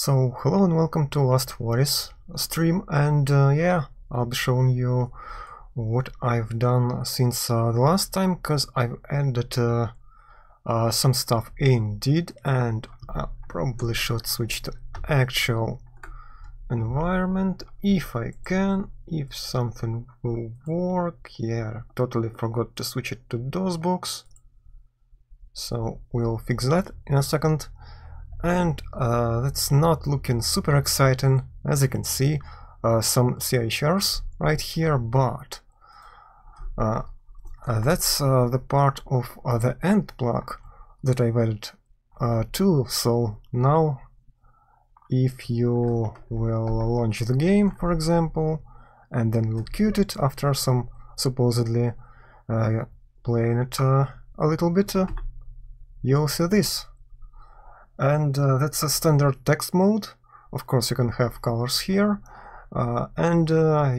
So hello and welcome to LastofAvari's stream, and yeah, I'll be showing you what I've done since the last time, because I've added some stuff indeed, and I probably should switch to actual environment if I can, if something will work. Yeah, totally forgot to switch it to DOSBOX, so we'll fix that in a second. And that's not looking super exciting, as you can see, some CHRs right here, but that's the part of the end plug that I've added to. So now if you will launch the game, for example, and then we'll queue it after some supposedly playing it a little bit, you'll see this. And that's a standard text mode. Of course you can have colors here, and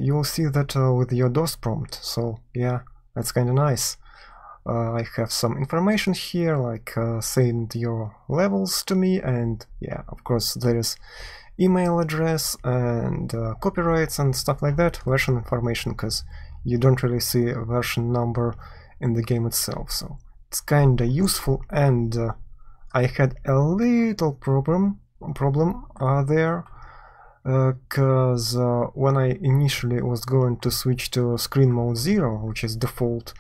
you'll see that with your DOS prompt, so yeah, that's kinda nice. I have some information here, like send your levels to me, and yeah, of course there is email address and copyrights and stuff like that, version information, because you don't really see a version number in the game itself, so it's kinda useful. And I had a little problem there, because when I initially was going to switch to screen mode 0, which is default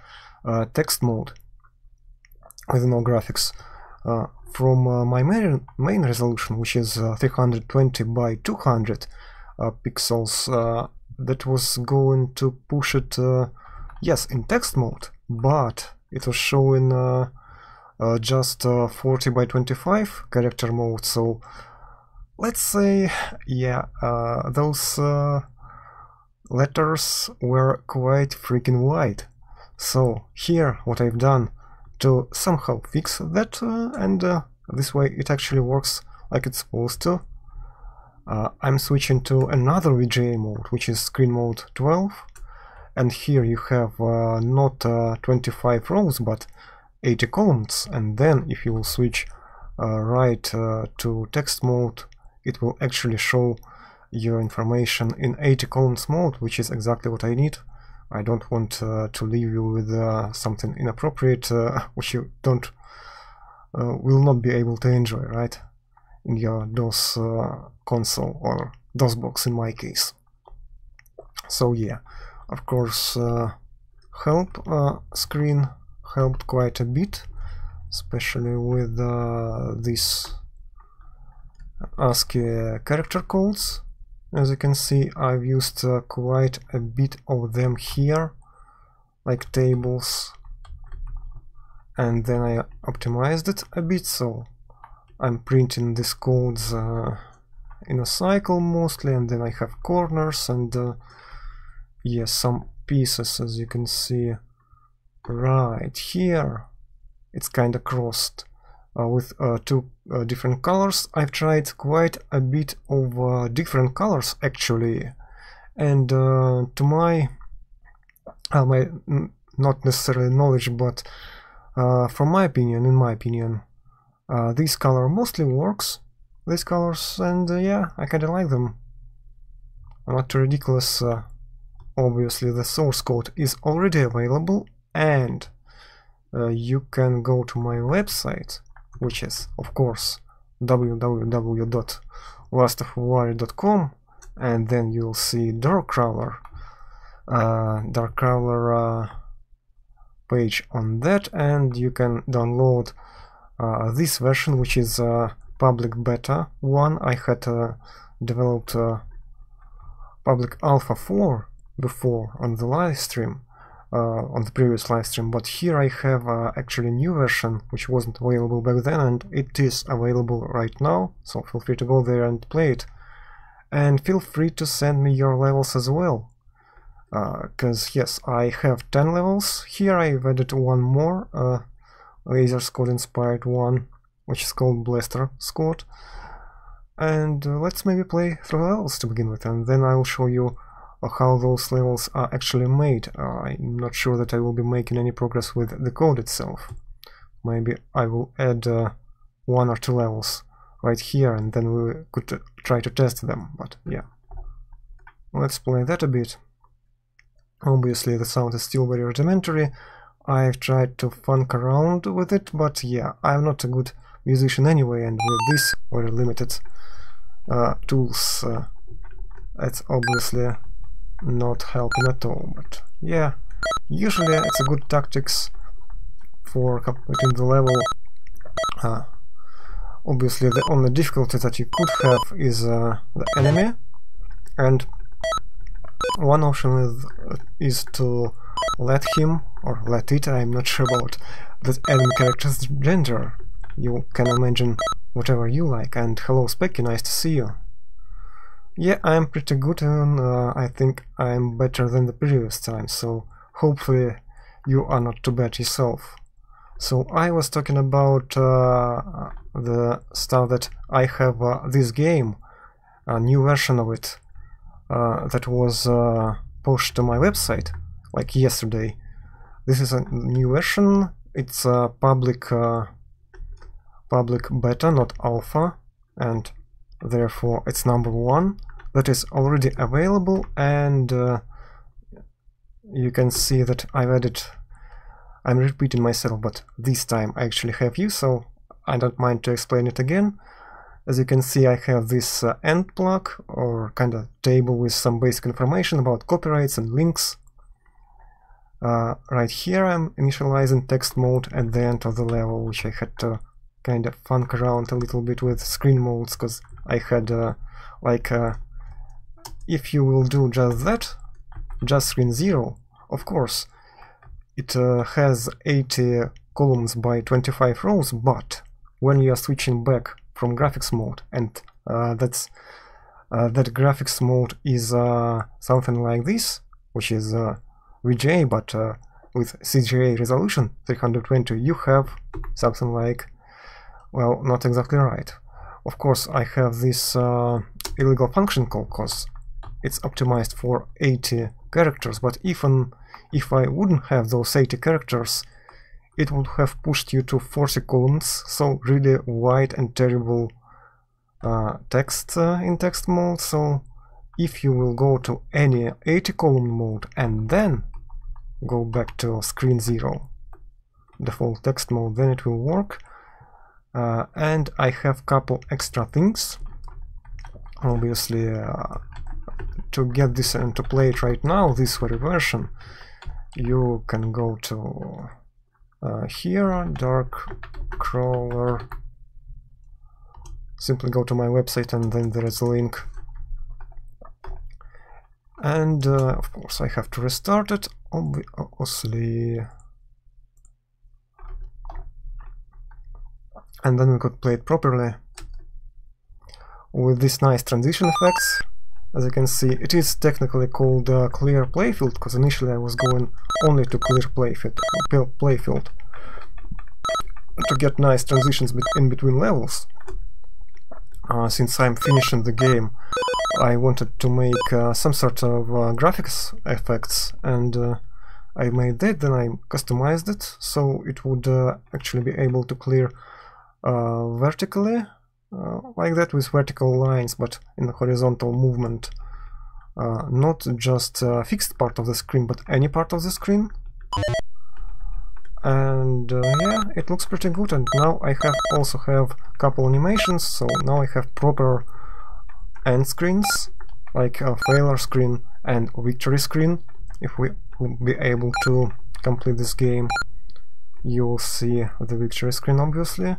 text mode with no graphics, from my main resolution, which is 320 by 200 pixels, that was going to push it, yes, in text mode, but it was showing just 40 by 25 character mode, so let's say, yeah, those letters were quite freaking wide. So here what I've done to somehow fix that, and this way it actually works like it's supposed to. I'm switching to another VGA mode, which is screen mode 12, and here you have not 25 rows but 80 columns, and then if you will switch right to text mode, it will actually show your information in 80 columns mode, which is exactly what I need. I don't want to leave you with something inappropriate, which you don't will not be able to enjoy, right, in your DOS console or DOSBox in my case. So yeah, of course, help screen helped quite a bit, especially with these ASCII character codes. As you can see, I've used quite a bit of them here, like tables, and then I optimized it a bit, so I'm printing these codes in a cycle mostly, and then I have corners and yes, some pieces, as you can see right here. It's kinda crossed with two different colors. I've tried quite a bit of different colors actually, and to my not necessarily knowledge, but from my opinion, in my opinion, this color mostly works, these colors, and yeah, I kinda like them. Not too ridiculous. Obviously the source code is already available, and you can go to my website, which is of course www.lastofavari.com, and then you'll see Darkcrawler page on that, and you can download this version, which is public beta 1. I had developed public alpha 4 before on the live stream, on the previous live stream, but here I have actually a new version which wasn't available back then, and it is available right now, so feel free to go there and play it. And feel free to send me your levels as well, because yes, I have 10 levels. Here I've added one more, Laser Squad inspired one, which is called Blaster Squad, and let's maybe play through levels to begin with, and then I will show you how those levels are actually made. I'm not sure that I will be making any progress with the code itself. Maybe I will add 1 or 2 levels right here, and then we could try to test them. But yeah, let's play that a bit. Obviously the sound is still very rudimentary. I've tried to funk around with it, but yeah, I'm not a good musician anyway, and with these very limited tools, it's obviously not helping at all. But yeah, usually it's a good tactics for completing the level. Obviously the only difficulty that you could have is the enemy, and one option is to let him, or let it, I'm not sure about that enemy character's gender. You can imagine whatever you like. And hello Specky, nice to see you. Yeah, I'm pretty good, and I think I'm better than the previous time, so hopefully you are not too bad yourself. So I was talking about the stuff that I have this game, a new version of it, that was pushed to my website like yesterday. This is a new version. It's a public beta, not alpha, and therefore it's number 1 that is already available. And you can see that I've added, I'm repeating myself, but this time I actually have you, so I don't mind to explain it again. As you can see, I have this end plug, or kind of table with some basic information about copyrights and links. Right here I'm initializing text mode at the end of the level, which I had to kind of funk around a little bit with screen modes, because I had if you will do just that, just screen 0, of course it has 80 columns by 25 rows, but when you are switching back from graphics mode, and that graphics mode is something like this, which is VGA, but with CGA resolution 320, you have something like, well, not exactly right. Of course, I have this illegal function call because it's optimized for 80 characters, but even if I wouldn't have those 80 characters, it would have pushed you to 40 columns, so really wide and terrible text in text mode. So if you will go to any 80 column mode and then go back to screen 0, default text mode, then it will work. And I have couple extra things. Obviously, to get this and to play it right now, this very version, you can go to here, dark crawler, simply go to my website and then there is a link. And of course I have to restart it, obviously, and then we could play it properly with these nice transition effects. As you can see, it is technically called clear playfield, because initially I was going only to clear playfield to get nice transitions in between levels. Since I'm finishing the game, I wanted to make some sort of graphics effects, and I made that, then I customized it so it would actually be able to clear vertically, like that, with vertical lines, but in the horizontal movement, not just a fixed part of the screen, but any part of the screen. And yeah, it looks pretty good. And now I also have a couple animations, so now I have proper end screens, like a failure screen and victory screen. If we will be able to complete this game, you will see the victory screen, obviously.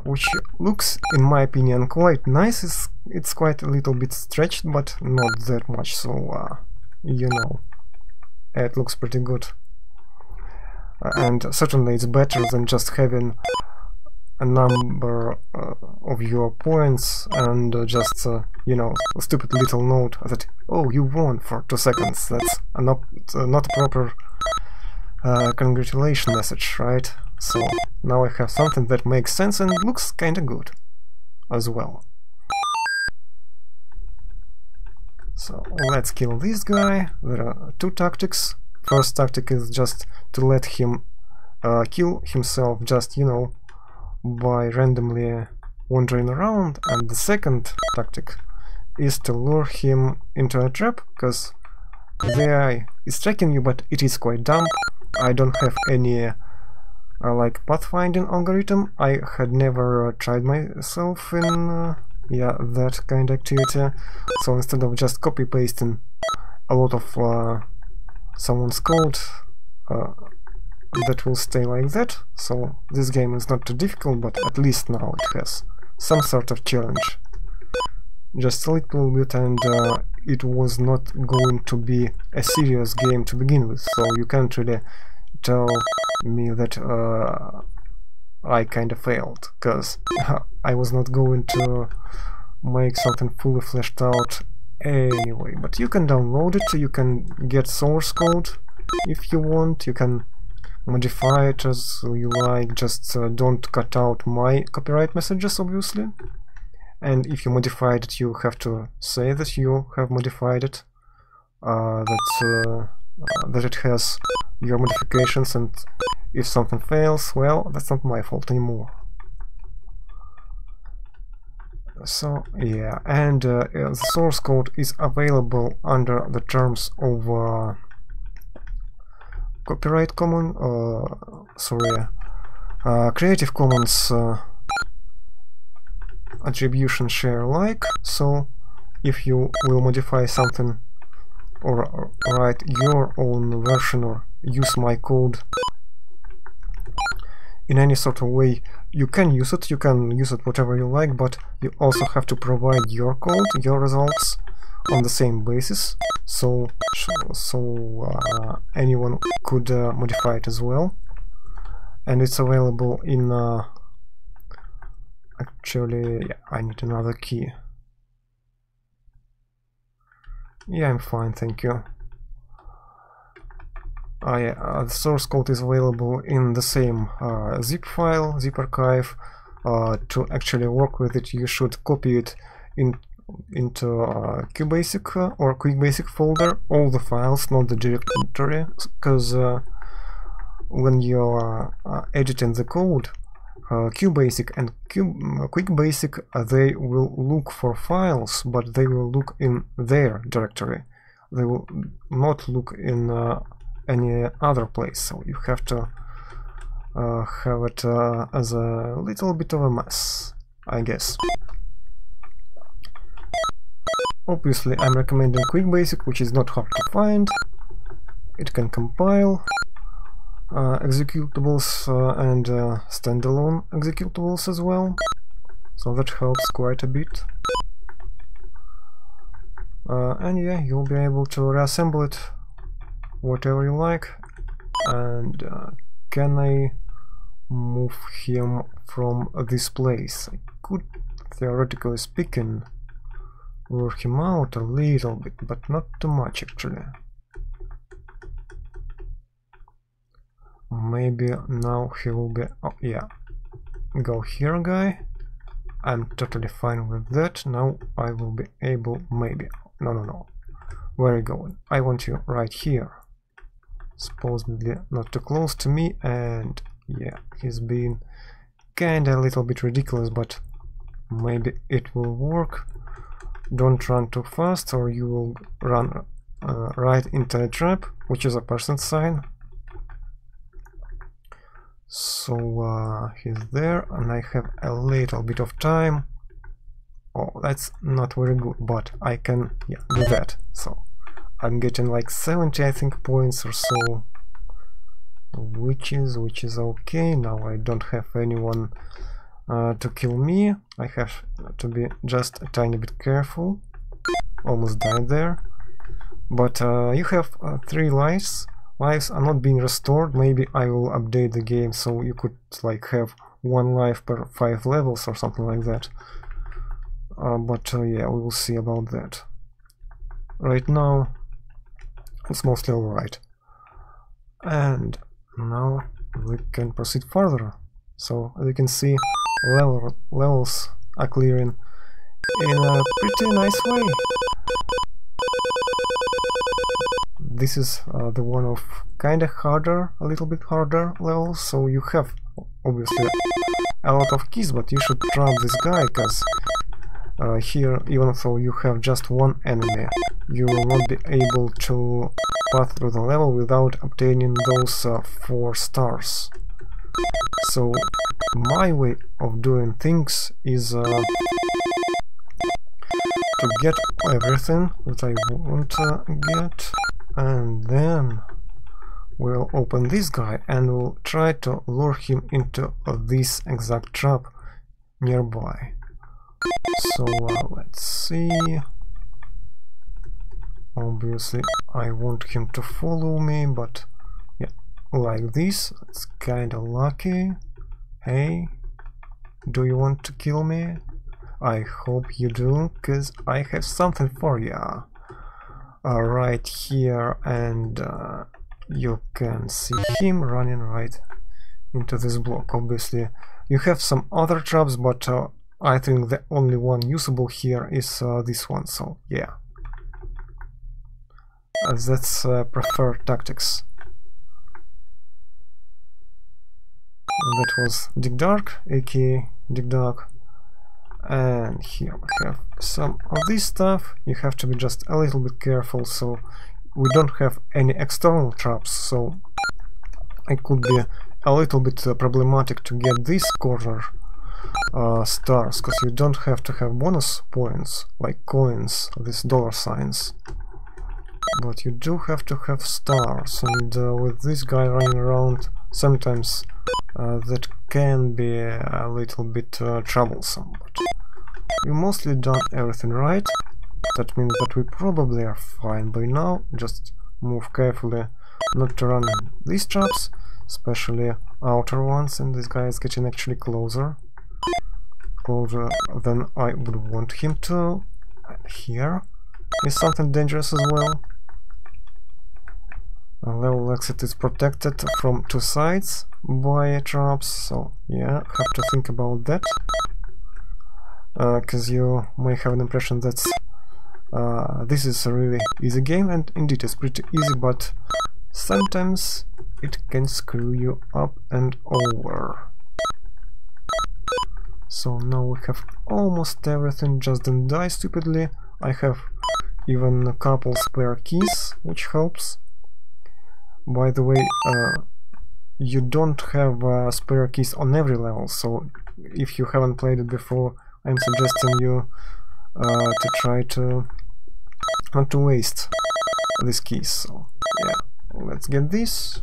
Which looks, in my opinion, quite nice. It's quite a little bit stretched, but not that much, so you know, it looks pretty good. And certainly it's better than just having a number of your points and just, you know, a stupid little note that, oh, you won for 2 seconds. That's not a proper congratulations message, right? So now I have something that makes sense and looks kinda good as well. So let's kill this guy. There are 2 tactics. First tactic is just to let him kill himself, just, you know, by randomly wandering around, and the second tactic is to lure him into a trap, because the AI is tracking you, but it is quite dumb. I don't have any like pathfinding algorithm. I had never tried myself in yeah, that kind of activity, so instead of just copy pasting a lot of someone's code, that will stay like that. So this game is not too difficult, but at least now it has some sort of challenge, just a little bit, and it was not going to be a serious game to begin with, so you can't really tell me that I kind of failed, because I was not going to make something fully fleshed out anyway. But you can download it, you can get source code if you want, you can modify it as you like, just don't cut out my copyright messages, obviously. And if you modified it, you have to say that you have modified it, that it has your modifications, and if something fails, well, that's not my fault anymore. So yeah, and the source code is available under the terms of Copyright Common, Creative Commons attribution share alike. So if you will modify something or write your own version or use my code in any sort of way, you can use it whatever you like, but you also have to provide your code, your results on the same basis, so anyone could modify it as well. And it's available in actually, yeah, I need another key. Yeah, I'm fine, thank you. The source code is available in the same zip file, zip archive. To actually work with it, you should copy it into QBASIC or QBASIC folder, all the files, not the directory, because when you're editing the code, QBASIC and QBASIC, they will look for files, but they will look in their directory. They will not look in any other place, so you have to have it as a little bit of a mess, I guess. Obviously, I'm recommending QBASIC, which is not hard to find. It can compile executables and standalone executables as well, so that helps quite a bit. And yeah, you'll be able to reassemble it whatever you like. And can I move him from this place? I could, theoretically speaking, lure him out a little bit, but not too much actually. Maybe now he will be... oh yeah, go here, guy. I'm totally fine with that. Now I will be able... maybe... no. Where are you going? I want you right here. Supposedly not too close to me, and yeah, he's being kinda a little bit ridiculous, but maybe it will work. Don't run too fast or you will run right into a trap, which is a percent sign. So he's there, and I have a little bit of time. Oh, that's not very good, but I can, yeah, do that. So I'm getting like 70, I think, points or so, which is okay. Now I don't have anyone to kill me. I have to be just a tiny bit careful. Almost died there. But you have 3 lives. Lives are not being restored. Maybe I will update the game so you could like have 1 life per 5 levels or something like that. But yeah, we will see about that. Right now it's mostly alright. And now we can proceed further. So as you can see, levels are clearing in a pretty nice way. This is the one of kinda harder, a little bit harder levels, so you have obviously a lot of keys, but you should trap this guy, because here, even though you have just one enemy, you will not be able to pass through the level without obtaining those 4 stars. So my way of doing things is to get everything that I want to get, and then we'll open this guy and we'll try to lure him into this exact trap nearby. So let's see. Obviously I want him to follow me, but yeah, like this. It's kinda lucky. Hey, do you want to kill me? I hope you do, cause I have something for ya. Right here, and you can see him running right into this block. Obviously you have some other traps, but I think the only one usable here is this one, so yeah. That's preferred tactics. That was Dig Dark, aka Dig Dark. And here we have some of this stuff. You have to be just a little bit careful, so we don't have any external traps, so it could be a little bit problematic to get this corner stars, because you don't have to have bonus points like coins, these dollar signs, but you do have to have stars, and with this guy running around sometimes that can be a little bit troublesome. But we mostly done everything right. That means that we probably are fine by now. Just move carefully not to run these traps, especially outer ones, and this guy is getting actually closer than I would want him to. And here is something dangerous as well. A level exit is protected from 2 sides by traps, so yeah, have to think about that, because you may have an impression that this is a really easy game, and indeed it's pretty easy, but sometimes it can screw you up and over. So now we have almost everything. Just don't die stupidly. I have even a couple spare keys, which helps. By the way, you don't have spare keys on every level, so if you haven't played it before, I'm suggesting you to try to not to waste these keys. So yeah, let's get this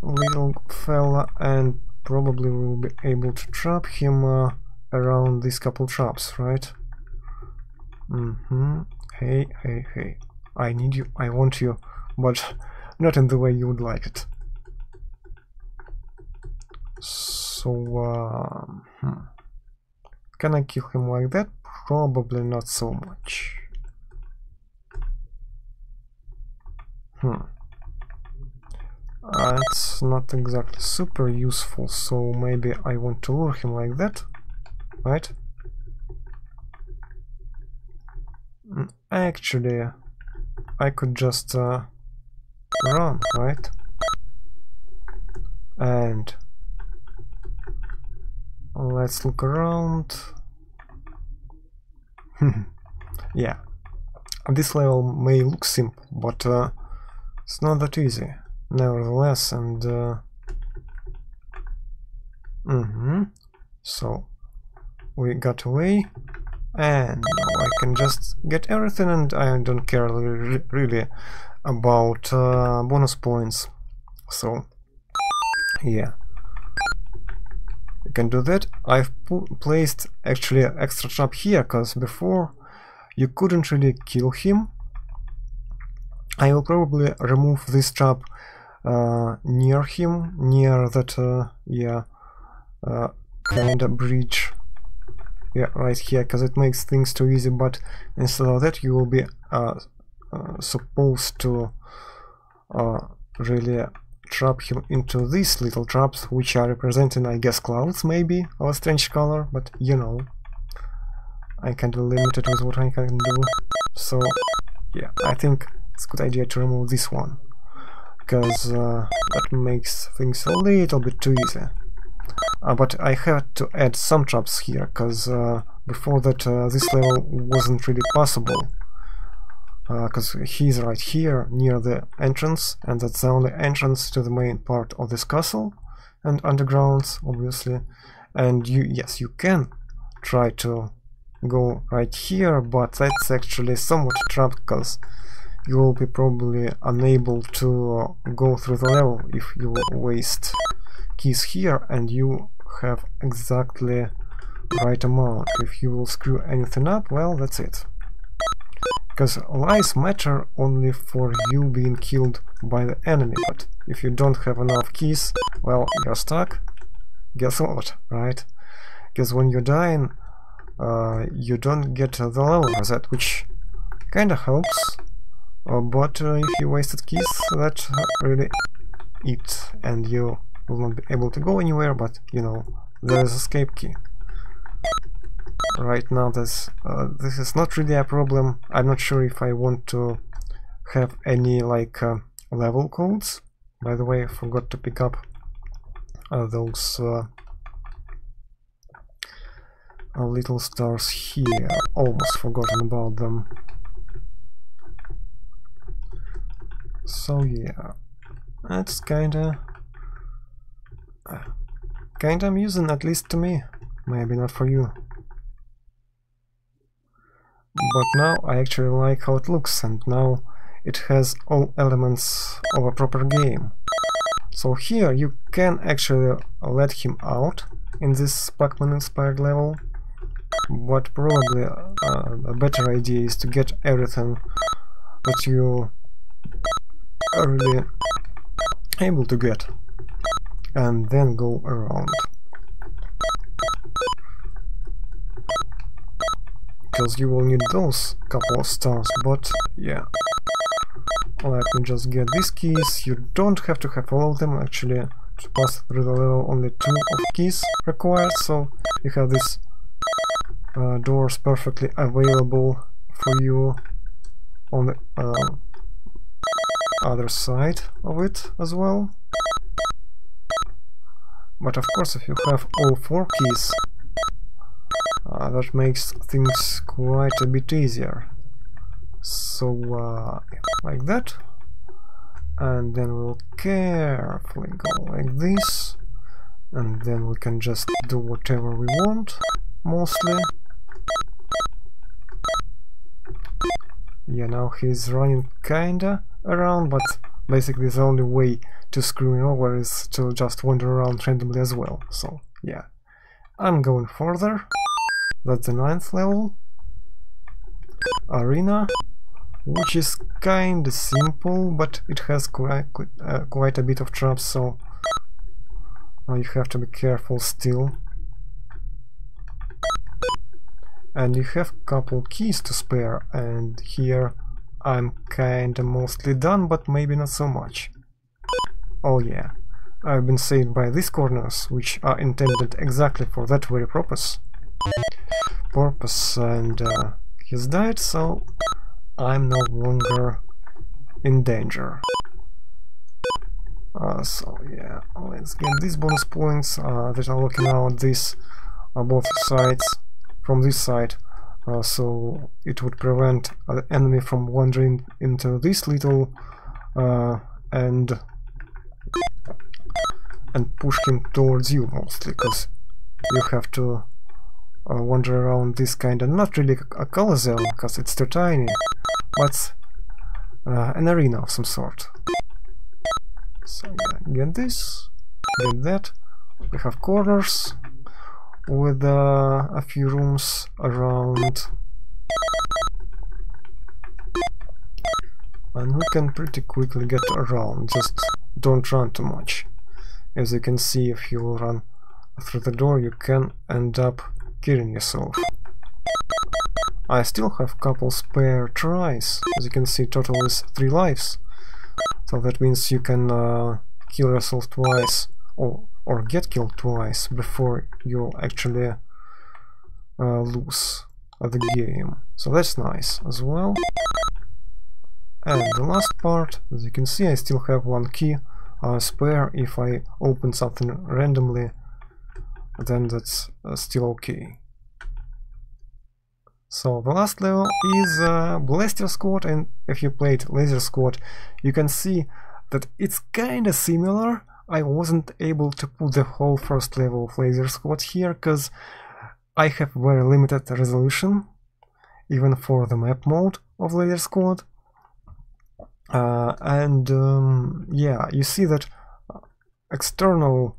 little fella, and probably we'll be able to trap him around these couple traps, right? Hey, hey, hey, I need you, I want you, but not in the way you would like it. So can I kill him like that? Probably not so much. It's not exactly super useful, so maybe I want to lure him like that, right? Actually, I could just run, right? And let's look around. Yeah, this level may look simple, but it's not that easy, nevertheless. And so we got away, and now I can just get everything, and I don't care really about bonus points. So yeah, you can do that. I've placed actually an extra trap here, because before you couldn't really kill him. I will probably remove this trap near him, near that kind of bridge, yeah, right here, because it makes things too easy. But instead of that, you will be supposed to really trap him into these little traps, which are representing, I guess, clouds, maybe, of a strange color, but you know, I kind of limited with what I can do. So yeah, I think it's a good idea to remove this one, because that makes things a little bit too easy. but I had to add some traps here, because before that this level wasn't really possible, because he's right here near the entrance, and that's the only entrance to the main part of this castle and undergrounds, obviously. And yes, you can try to go right here, but that's actually somewhat trapped, because you will be probably unable to go through the level if you waste keys here, and you have exactly right amount. If you will screw anything up, well, that's it. Because lives matter only for you being killed by the enemy, but if you don't have enough keys, well, you're stuck. Guess what, right? Because when you're dying, you don't get the level reset, which kinda helps, but if you wasted keys, that's really it, and you will not be able to go anywhere, but you know, there is escape key. Right now this is not really a problem. I'm not sure if I want to have any like level codes. By the way, I forgot to pick up those little stars here. Almost forgotten about them. So yeah, that's kinda amusing, at least to me. Maybe not for you. But now I actually like how it looks, and now it has all elements of a proper game. So here you can actually let him out in this Pac-Man inspired level, but probably a better idea is to get everything that you are really able to get, and then go around. Because you will need those couple of stars, but yeah. Let me just get these keys. You don't have to have all of them, actually. To pass through the level, only 2 of keys required, so you have these doors perfectly available for you on the other side of it as well. But of course, if you have all 4 keys, that makes things quite a bit easier. So like that, and then we'll carefully go like this, and then we can just do whatever we want, mostly. Yeah, now he's running kinda around, but basically the only way to screw him over is to just wander around randomly as well. So yeah, I'm going further. That's the 9th level, Arena, which is kinda simple, but it has quite a bit of traps, so you have to be careful still. And you have couple keys to spare, and here I'm kinda mostly done, but maybe not so much. Oh yeah, I've been saved by these corners, which are intended exactly for that very purpose, and he's died, so I'm no longer in danger. So yeah, let's get these bonus points that are looking out this both sides from this side, so it would prevent the enemy from wandering into this little and push him towards you, mostly, because you have to wander around this kind of, not really a coliseum because it's too tiny, but an arena of some sort. So yeah, get this, get that. We have corners with a few rooms around, and we can pretty quickly get around, just don't run too much. As you can see, if you run through the door, you can end up killing yourself. I still have couple spare tries. As you can see, total is 3 lives, so that means you can kill yourself twice, or get killed twice before you actually lose the game. So that's nice as well. And the last part, as you can see, I still have 1 key spare if I open something randomly then that's still okay. So the last level is Blaster Squad, and if you played Laser Squad, you can see that it's kinda similar. I wasn't able to put the whole first level of Laser Squad here, because I have very limited resolution, even for the map mode of Laser Squad. Yeah, you see that external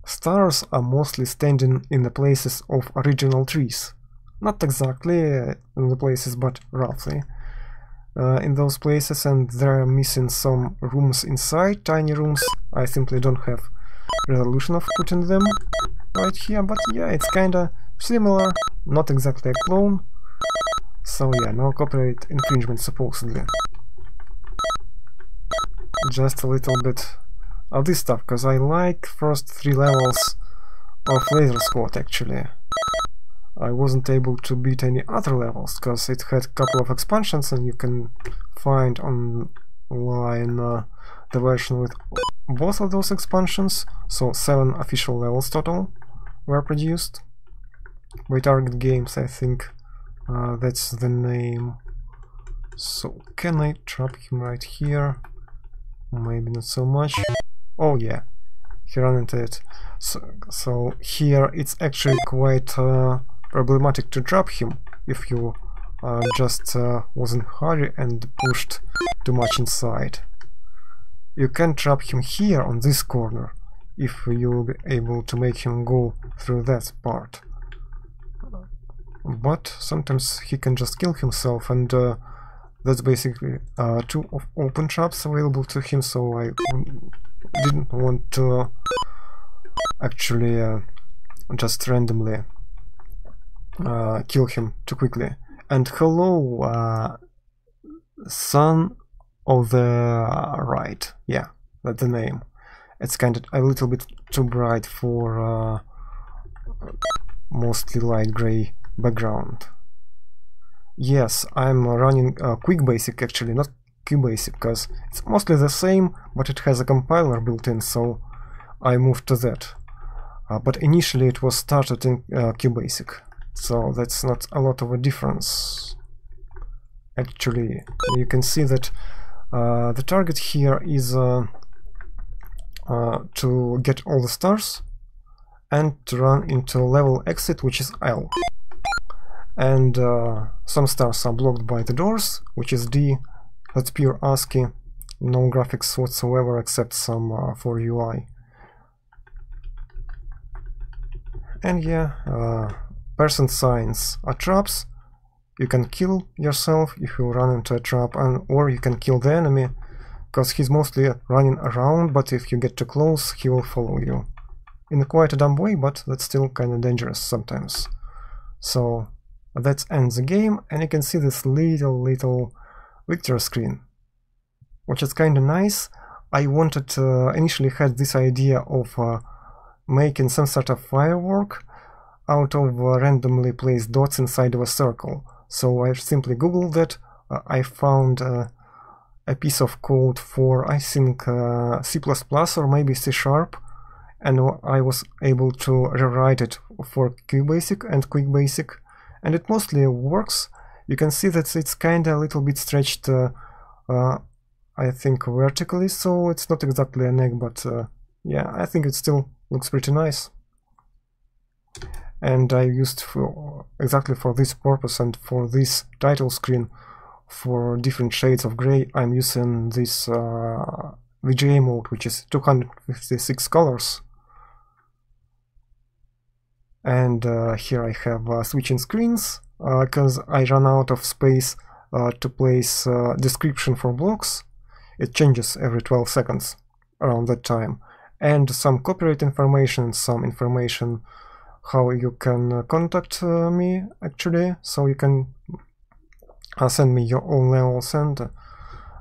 stars are mostly standing in the places of original trees. Not exactly in the places, but roughly in those places, and they're missing some rooms inside, tiny rooms. I simply don't have resolution of putting them right here, but yeah, it's kinda similar, not exactly a clone. So yeah, no copyright infringement supposedly. Just a little bit of this stuff, because I like first 3 levels of Laser Squad actually. I wasn't able to beat any other levels, because it had a couple of expansions, and you can find online the version with both of those expansions, so 7 official levels total were produced by Target Games, I think that's the name. So can I trap him right here? Maybe not so much. Oh yeah, he ran into it. So here it's actually quite problematic to trap him if you just was in a hurry and pushed too much inside. You can trap him here on this corner if you will be able to make him go through that part. But sometimes he can just kill himself, and that's basically 2 of open traps available to him, so I didn't want to actually just randomly kill him too quickly. And hello, Son of the Right. Yeah, that's the name. It's kind of a little bit too bright for mostly light gray background. Yes, I'm running QBASIC actually, not QBASIC, because it's mostly the same, but it has a compiler built in, so I moved to that. But initially it was started in QBASIC, so that's not a lot of a difference. Actually, you can see that the target here is to get all the stars and to run into level exit, which is L. And some stars are blocked by the doors, which is D. That's pure ASCII, no graphics whatsoever except some for UI. And yeah, person signs are traps. You can kill yourself if you run into a trap, or you can kill the enemy, because he's mostly running around, but if you get too close, he will follow you. In quite a dumb way, but that's still kind of dangerous sometimes. So that ends the game, and you can see this little victory screen, which is kind of nice. I wanted initially had this idea of making some sort of firework out of randomly placed dots inside of a circle. So I simply googled that. I found a piece of code for, I think, C++ or maybe C#, and I was able to rewrite it for QBASIC and QuickBasic, and it mostly works. You can see that it's kind of a little bit stretched, I think, vertically, so it's not exactly an egg, but yeah, I think it still looks pretty nice. And I used exactly for this purpose and for this title screen, for different shades of gray, I'm using this VGA mode, which is 256 colors. And here I have switching screens, because I ran out of space to place description for blocks. It changes every 12 seconds around that time. And some copyright information, some information how you can contact me actually, so you can send me your own levels, and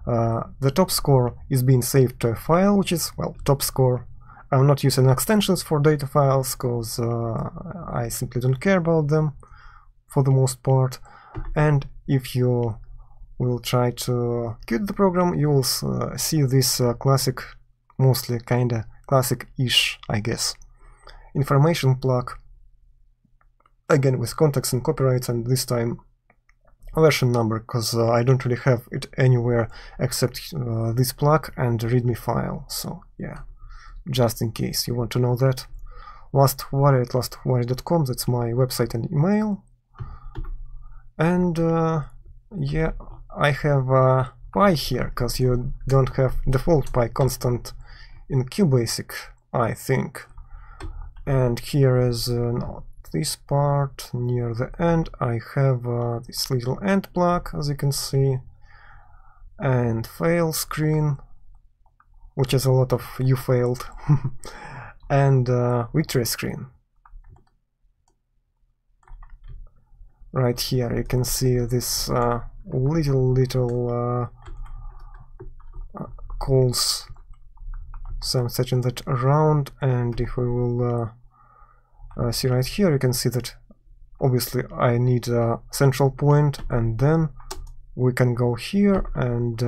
the top score is being saved to a file, which is, well, top score. I'm not using extensions for data files because I simply don't care about them for the most part. And if you will try to quit the program, you will see this classic, mostly kinda classic-ish, I guess, information plug, again with context and copyrights, and this time version number, because I don't really have it anywhere except this plug and readme file. So yeah, just in case you want to know that. LastofAvari at lastofavari.com, that's my website and email. And yeah, I have pi here, because you don't have default pi constant in QBASIC, I think. And here is not this part, near the end I have this little end plug, as you can see, and fail screen, which is a lot of you failed, and victory screen. Right here you can see this little calls, so I'm setting that around, and if we will see right here, you can see that obviously I need a central point, and then we can go here, and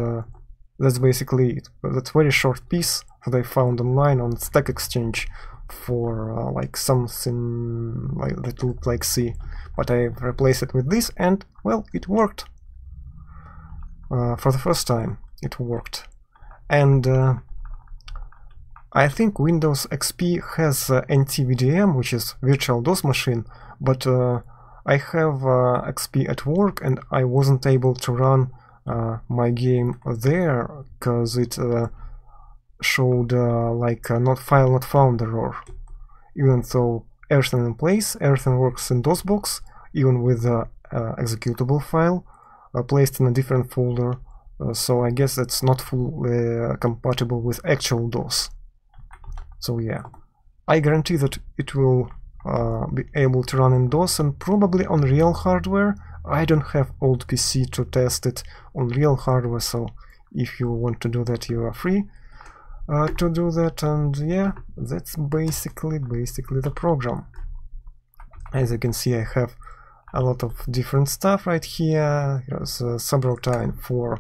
that's basically it. That's a very short piece that I found online on Stack Exchange for like something like that looked like C, but I replaced it with this, and well, it worked. For the first time it worked. And I think Windows XP has NTVDM, which is virtual DOS machine, but I have XP at work and I wasn't able to run my game there because it showed like not file not found error, even though everything in place, everything works in DOSBox, even with the executable file placed in a different folder. So I guess it's not fully compatible with actual DOS. So yeah, I guarantee that it will be able to run in DOS and probably on real hardware. I don't have old PC to test it on real hardware, so if you want to do that, you are free to do that. And yeah, that's basically the program. As you can see, I have a lot of different stuff right here. Here's a subroutine for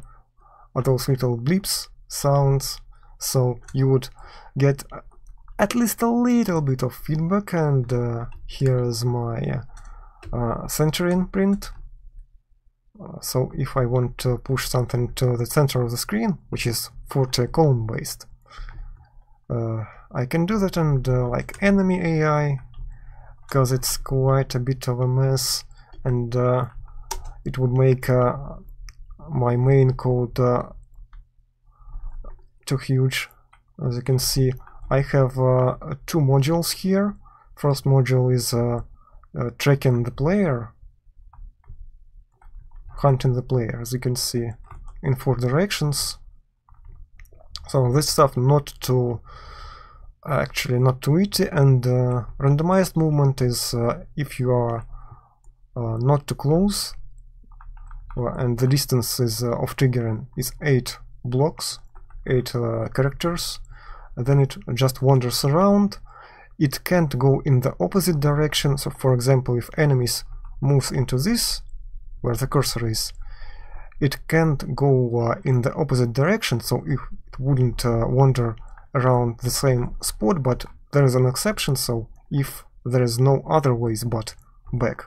those little blips, sounds, so you would get at least a little bit of feedback. And here's my centering print. So if I want to push something to the center of the screen, which is 40 column based, I can do that. And like enemy AI, because it's quite a bit of a mess, and it would make my main code too huge. As you can see, I have two modules here. First module is tracking the player, hunting the player, as you can see, in 4 directions. So this stuff not too easy. And randomized movement is if you are not too close, and the distance is of triggering is 8 blocks, 8 characters, and then it just wanders around. It can't go in the opposite direction. So for example, if enemies moves into this, where the cursor is, it can't go in the opposite direction, so it wouldn't wander around the same spot. But there is an exception, so if there is no other ways but back,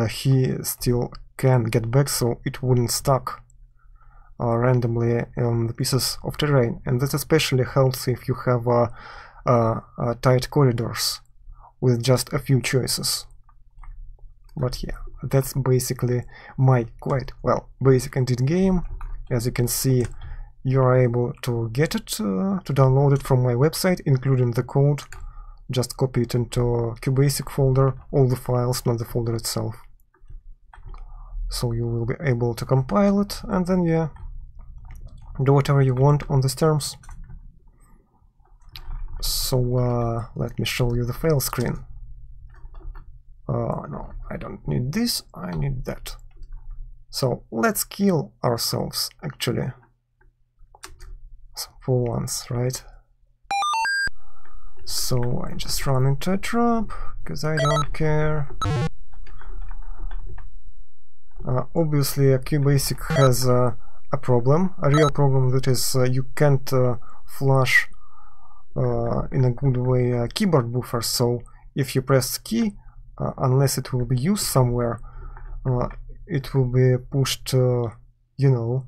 he still can get back, so it wouldn't stuck randomly on the pieces of terrain. And that especially helps if you have tight corridors with just a few choices. But yeah, that's basically my quite well basic indeed game. As you can see, you are able to get it, to download it from my website, including the code. Just copy it into QBASIC folder, all the files, not the folder itself. So you will be able to compile it, and then yeah, do whatever you want on these terms. So let me show you the fail screen. No, I don't need this, I need that. So let's kill ourselves, actually. So for once, right? So I just run into a trap, because I don't care. Obviously, QBASIC has a problem, a real problem, that is you can't flush in a good way keyboard buffer, so if you press key, unless it will be used somewhere, it will be pushed, you know,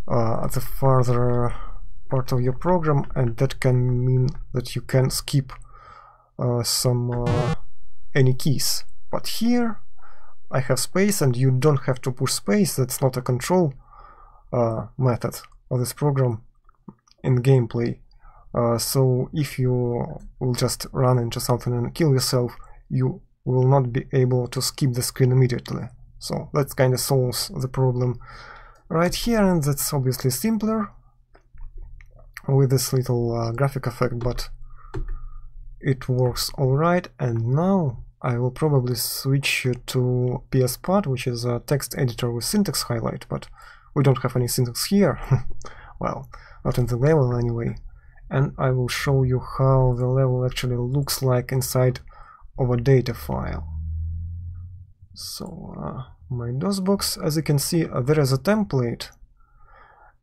at the further part of your program, and that can mean that you can skip any keys. But here I have space, and you don't have to push space. That's not a control method of this program in gameplay. So if you will just run into something and kill yourself, you will not be able to skip the screen immediately. So that kind of solves the problem right here, and that's obviously simpler with this little graphic effect, but it works alright. And now I will probably switch to PSPad, which is a text editor with syntax highlight, but we don't have any syntax here. Well, not in the level anyway. And I will show you how the level actually looks like inside of a data file. So my DOSBOX, as you can see, there is a template,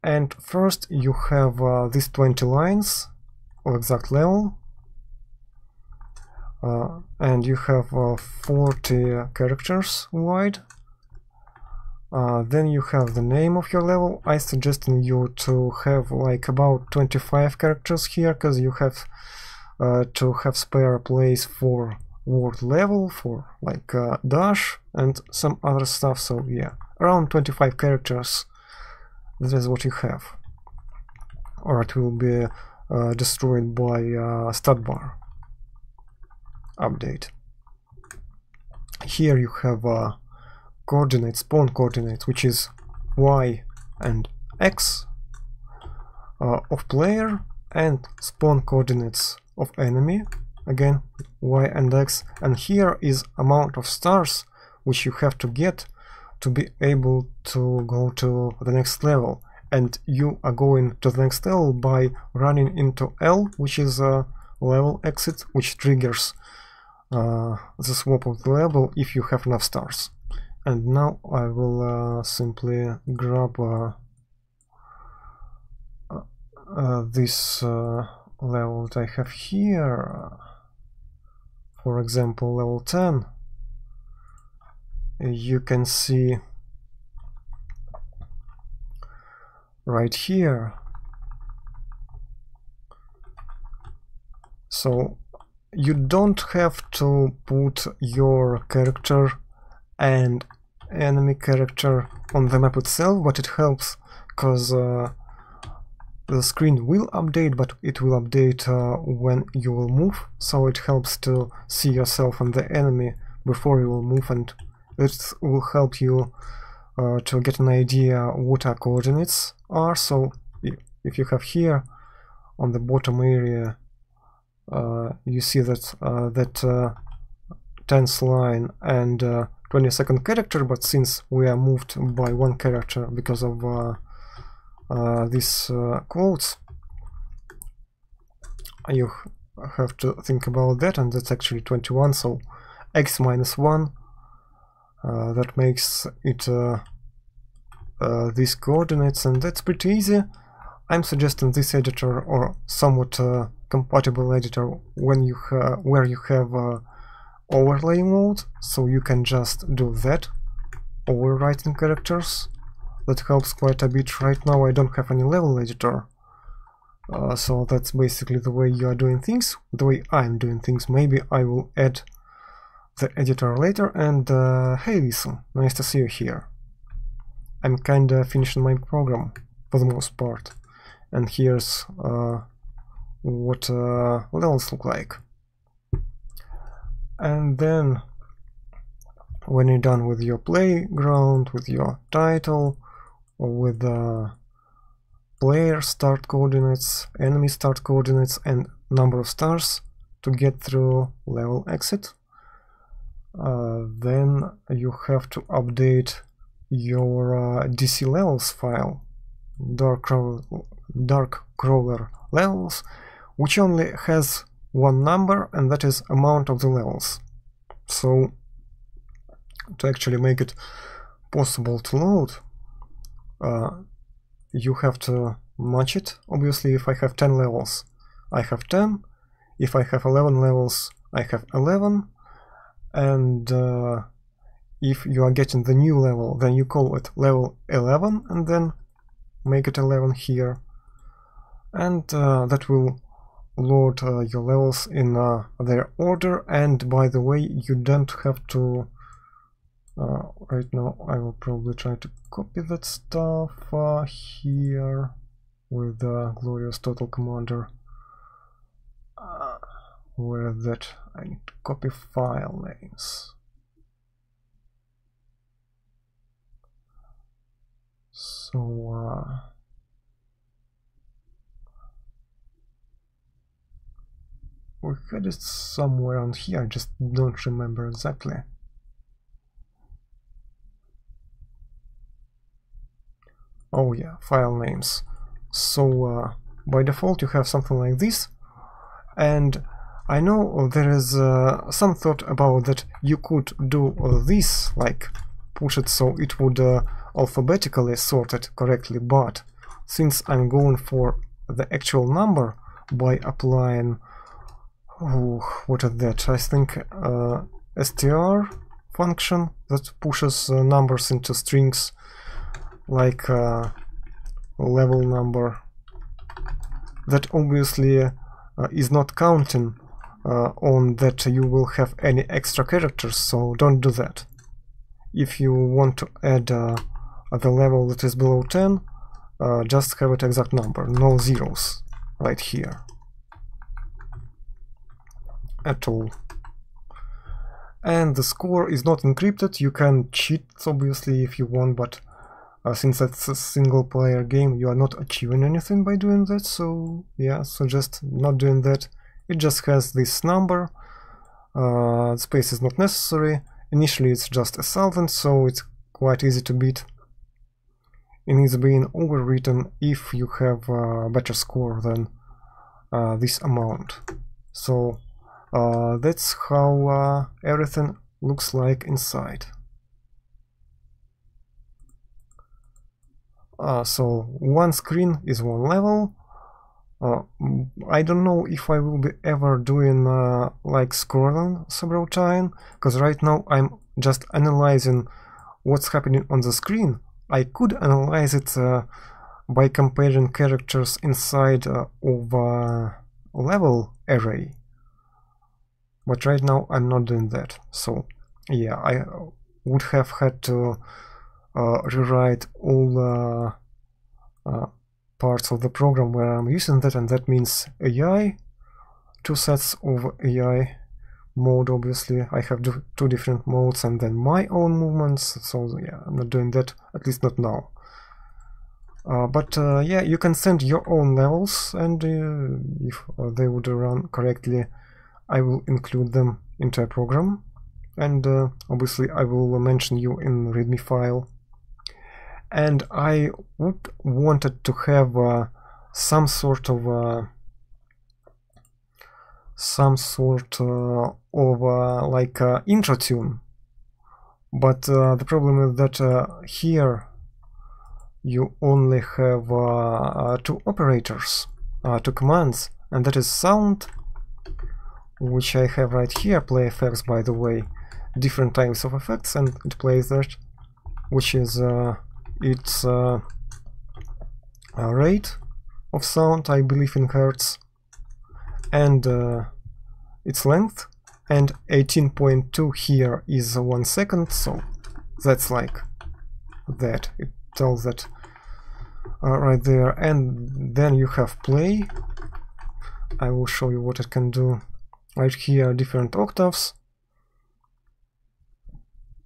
and first you have these 20 lines of exact level, and you have 40 characters wide. Then you have the name of your level. I suggest you to have like about 25 characters here, because you have to have spare place for word level, for like dash and some other stuff. So yeah, around 25 characters, that is what you have, or it will be destroyed by stat bar update. Here you have coordinates, spawn coordinates, which is y and x of player, and spawn coordinates of enemy, again y and x. And here is amount of stars which you have to get to be able to go to the next level. And you are going to the next level by running into L, which is a level exit, which triggers the swap of the level if you have enough stars. And now I will simply grab this level that I have here, for example level 10. You can see right here. So you don't have to put your character and enemy character on the map itself, but it helps because the screen will update, but it will update when you will move, so it helps to see yourself and the enemy before you will move, and it will help you to get an idea what our coordinates are. So if you have here on the bottom area, you see that that 10th line and 22nd character, but since we are moved by one character because of these quotes, you have to think about that, and that's actually 21, so x minus 1, that makes it these coordinates, and that's pretty easy. I'm suggesting this editor or somewhat compatible editor when you where you have overlay mode, so you can just do that, overwriting characters. That helps quite a bit. Right now I don't have any level editor, so that's basically the way you are doing things, the way I'm doing things. Maybe I will add the editor later. And hey Lisa, nice to see you here. I'm kinda finishing my program for the most part, and here's what levels look like. And then when you're done with your playground, with your title, or with player start coordinates, enemy start coordinates, and number of stars to get through level exit, then you have to update your DC levels file, dark crawler levels, which only has one number, and that is amount of the levels. So to actually make it possible to load, you have to match it. Obviously, if I have 10 levels, I have 10. If I have 11 levels, I have 11. And if you are getting the new level, then you call it level 11 and then make it 11 here. And that will load your levels in their order. And by the way, you don't have to right now I will probably try to copy that stuff here with the glorious total commander. Where is that? I need to copy file names. So we had it somewhere on here, I just don't remember exactly. Oh yeah, file names. So by default you have something like this, and I know there is some thought about that you could do this, like push it so it would alphabetically sort it correctly, but since I'm going for the actual number by applying, what is that, I think str function that pushes numbers into strings, like level number, that obviously is not counting on that you will have any extra characters, so don't do that. If you want to add the level that is below 10, just have it exact number, no zeros right here at all. And the score is not encrypted. You can cheat obviously if you want, but since it's a single player game, you are not achieving anything by doing that, so yeah, suggest not doing that. It just has this number, space is not necessary. Initially it's just 1000, so it's quite easy to beat. It is being overwritten if you have a better score than this amount. So that's how everything looks like inside. So one screen is one level. I don't know if I will be ever doing like scrolling several times, because right now I'm just analyzing what's happening on the screen. I could analyze it by comparing characters inside of a level array, but right now I'm not doing that. So yeah, I would have had to rewrite all parts of the program where I'm using that, and that means AI, 2 sets of AI mode. Obviously I have two different modes, and then my own movements, so yeah, I'm not doing that, at least not now. But yeah, you can send your own levels, and if they would run correctly, I will include them into a program, and obviously I will mention you in README file. And I would wanted to have some sort of like intro tune, but the problem is that here you only have two operators, two commands, and that is sound, which I have right here, play effects, by the way, different types of effects, and it plays that, which is its rate of sound, I believe in hertz, and its length, and 18.2 here is 1 second, so that's like that, it tells that right there. And then you have play. I will show you what it can do. Right here, different octaves,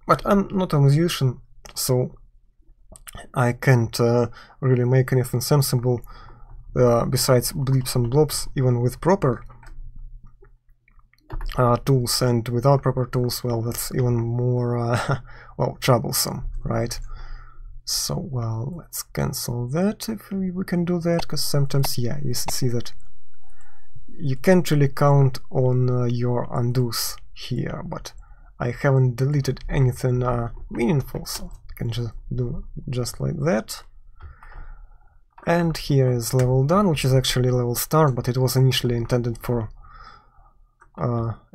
but I'm not a musician, so I can't really make anything sensible besides bleeps and blobs, even with proper tools, and without proper tools, well, that's even more well, troublesome, right? So well, let's cancel that if we can do that, because sometimes, yeah, you see that you can't really count on your undos here, but I haven't deleted anything meaningful, so can just do just like that. And here is level done, which is actually level start, but it was initially intended for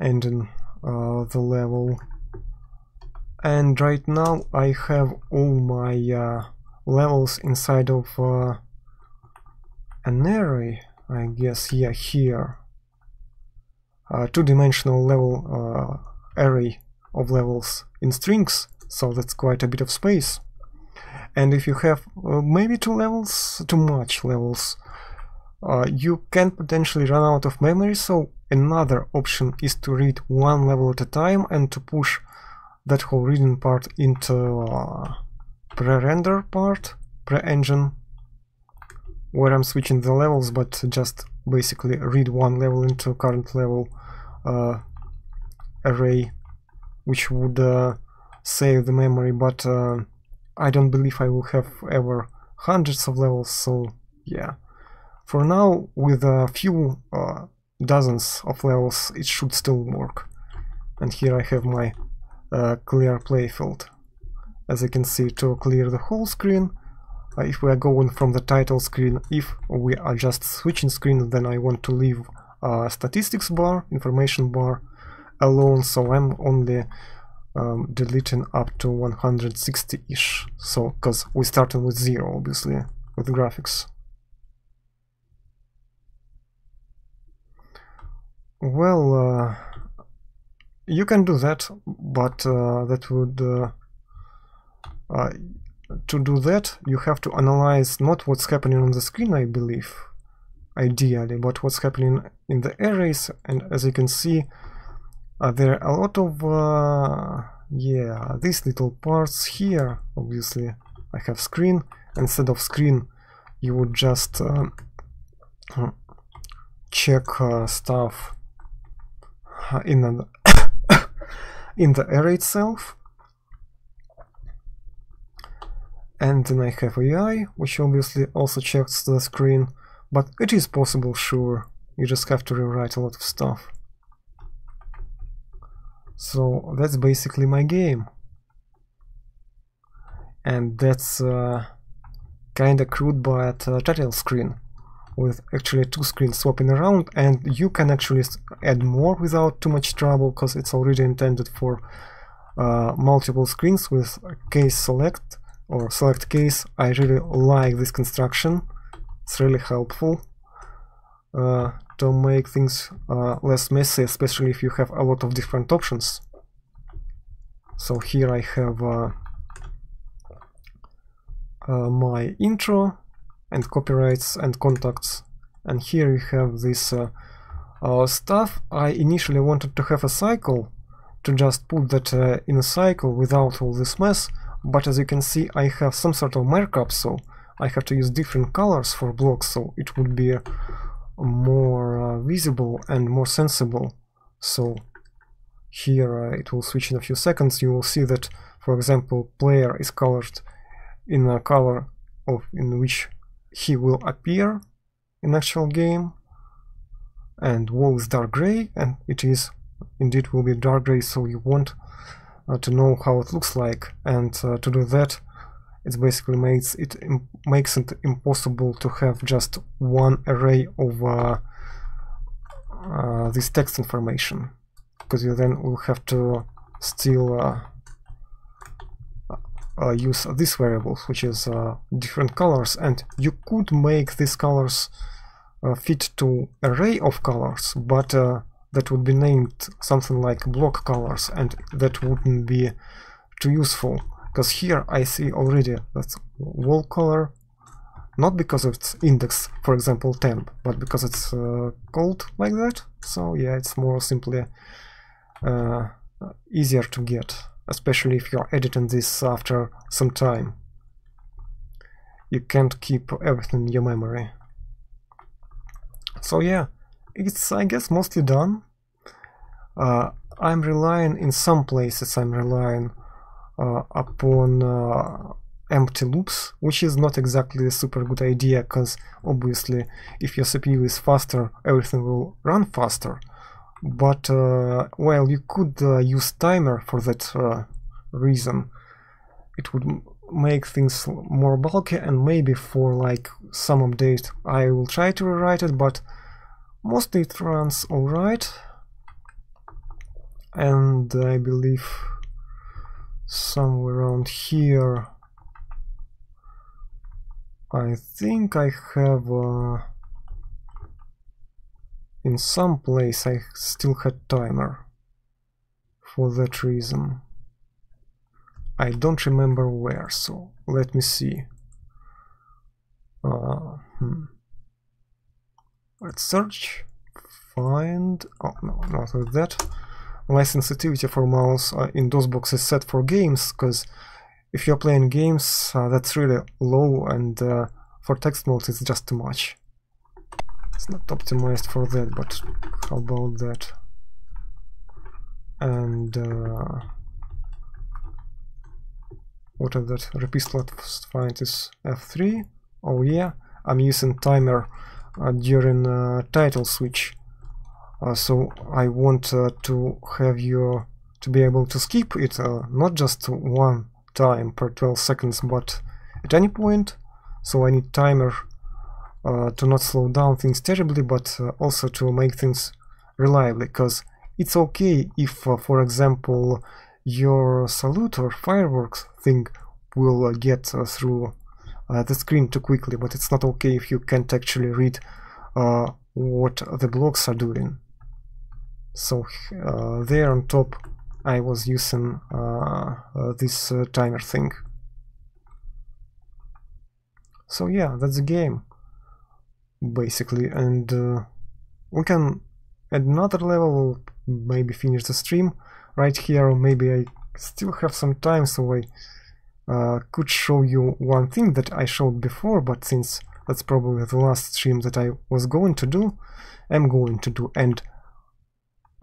ending the level. And right now I have all my levels inside of an array, I guess. Yeah, here. Two-dimensional level array of levels in strings, so that's quite a bit of space. And if you have maybe too much levels, you can potentially run out of memory, so another option is to read one level at a time and to push that whole reading part into pre-render part, pre-engine, where I'm switching the levels, but just basically read one level into current level array, which would save the memory, but I don't believe I will have ever hundreds of levels, so yeah. For now, with a few dozens of levels, it should still work. And here I have my clear playfield. As you can see, to clear the whole screen, if we are going from the title screen, if we are just switching screen, then I want to leave statistics bar, information bar alone, so I'm only deleting up to 160-ish, so because we started with 0, obviously, with graphics. Well, you can do that, but that would to do that you have to analyze not what's happening on the screen, I believe, ideally, but what's happening in the arrays. And as you can see, there are a lot of yeah, these little parts here. Obviously I have screen. Instead of screen, you would just check stuff in an in the array itself. And then I have AI, which obviously also checks the screen, but it is possible, sure, you just have to rewrite a lot of stuff. So that's basically my game. And that's kinda crude, but title screen, with actually two screens swapping around, and you can actually add more without too much trouble, because it's already intended for multiple screens with case select or select case. I really like this construction. It's really helpful to make things less messy, especially if you have a lot of different options. So here I have my intro and copyrights and contacts, and here you have this stuff. I initially wanted to have a cycle, to just put that in a cycle without all this mess, but as you can see I have some sort of markup, so I have to use different colors for blocks, so it would be more visible and more sensible. So here it will switch in a few seconds. You will see that, for example, player is colored in a color in which he will appear in actual game, and wall is dark gray, and it is indeed will be dark gray, so you want to know how it looks like. And to do that, it basically makes it impossible to have just one array of this text information, because you then will have to still use these variables, which is different colors, and you could make these colors fit to array of colors, but that would be named something like block colors, and that wouldn't be too useful, because here I see already that's wall color, not because of its index, for example temp, but because it's called like that. So yeah, it's more simply easier to get, especially if you're editing this after some time. You can't keep everything in your memory. So yeah, it's, I guess, mostly done. I'm relying, in some places I'm relying upon empty loops, which is not exactly a super good idea, because obviously if your CPU is faster, everything will run faster. But well, you could use timer for that reason. It would make things more bulky, and maybe for like some update I will try to rewrite it, but mostly it runs alright. And I believe somewhere around here I think I have in some place I still had timer for that reason. I don't remember where, so let me see. Let's search, find, oh no, not with that. My sensitivity for mouse in DOSBOX is set for games, because if you're playing games that's really low, and for text mode it's just too much. It's not optimized for that, but how about that? And what is that? Repeat slot find is F3. Oh yeah, I'm using timer during title switch. So I want to have you to be able to skip it, not just one time per 12 seconds, but at any point. So I need timer to not slow down things terribly, but also to make things reliably, because it's okay if, for example, your salute or fireworks thing will get through the screen too quickly, but it's not okay if you can't actually read what the blocks are doing. So there on top I was using this timer thing. So yeah, that's the game basically, and we can add another level, maybe finish the stream right here. Maybe I still have some time, so I could show you one thing that I showed before, but since that's probably the last stream that I was going to do, and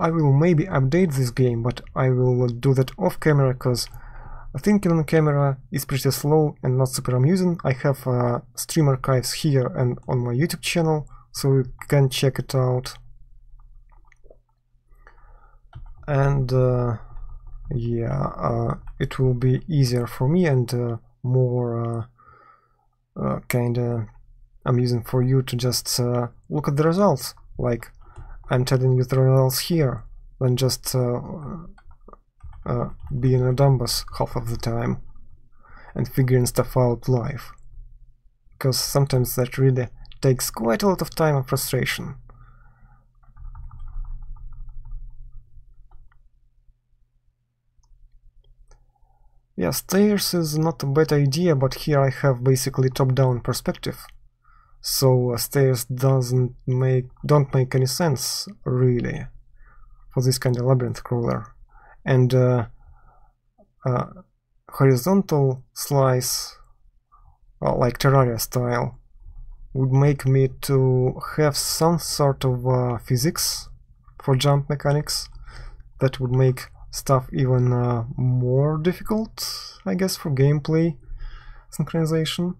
I will maybe update this game, but I will do that off camera, because thinking on camera is pretty slow and not super amusing. I have stream archives here and on my YouTube channel, so you can check it out. And yeah, it will be easier for me and more kinda amusing for you to just look at the results, like I'm telling you the results here, than just being a dumbass half of the time and figuring stuff out live, because sometimes that really takes quite a lot of time and frustration. Yeah, stairs is not a bad idea, but here I have basically top-down perspective, so stairs don't make any sense really for this kind of labyrinth crawler. And horizontal slice, like Terraria style, would make me to have some sort of physics for jump mechanics that would make stuff even more difficult, I guess, for gameplay synchronization.